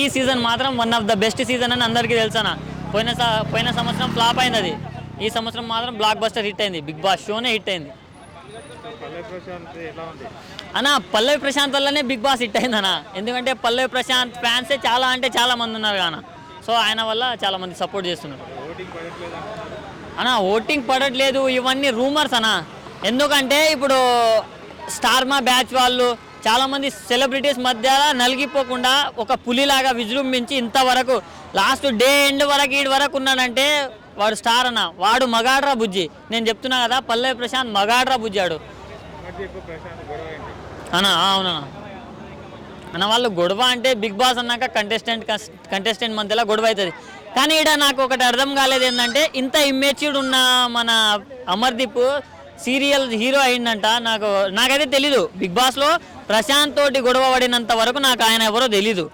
ఈ సీజన్ మాత్రం one of the best season అని అందరికీ తెలుసా. పోయిన సంవత్సరం ఫ్లాప్ అయింది అది. ఈ సంవత్సరం మాత్రం బ్లాక్ బస్టర్ హిట్ అయింది. బిగ్ బాస్ షోనే హిట్ అయింది అన్న. పల్లవి ప్రశాంత్ వల్లనే బిగ్ బాస్ హిట్ అయింది అన్న. ఎందుకంటే పల్లవి ప్రశాంత్ ఫ్యాన్సే చాలా మంది ఉన్నారు కాన. సో ఆయన వల్ల చాలా మంది సపోర్ట్ చేస్తున్నారు అన్న. ఓటింగ్ పడట్లేదు ఇవన్నీ రూమర్స్ అన్న. ఎందుకంటే ఇప్పుడు స్టార్ మా బ్యాచ్ వాళ్ళు చాలామంది సెలబ్రిటీస్ మధ్య నలిగిపోకుండా ఒక పులిలాగా విజృంభించి ఇంతవరకు లాస్ట్ డే ఎండ్ వరకు ఈడు వరకు ఉన్నాడంటే వాడు స్టార్ అన్న. వాడు మగాడ్రా బుజ్జి. నేను చెప్తున్నా కదా, పల్లవి ప్రశాంత్ మగాడ్రా బుజ్జాడు అన్న. అవునా అన్న, వాళ్ళు గొడవ అంటే బిగ్ బాస్ అన్నాక కంటెస్టెంట్ మధ్యలో గొడవ అవుతుంది. కానీ ఇక్కడ నాకు ఒకటి అర్థం కాలేదు ఏంటంటే, ఇంత ఇమ్మెచ్యూర్డ్ ఉన్న మన అమర్దీప్ సీరియల్ హీరో అయిందంట. నాకైతే తెలీదు. బిగ్ బాస్లో ప్రశాంత్ తోటి గొడవ పడినంత వరకు నాకు ఆయన ఎవరో తెలీదు.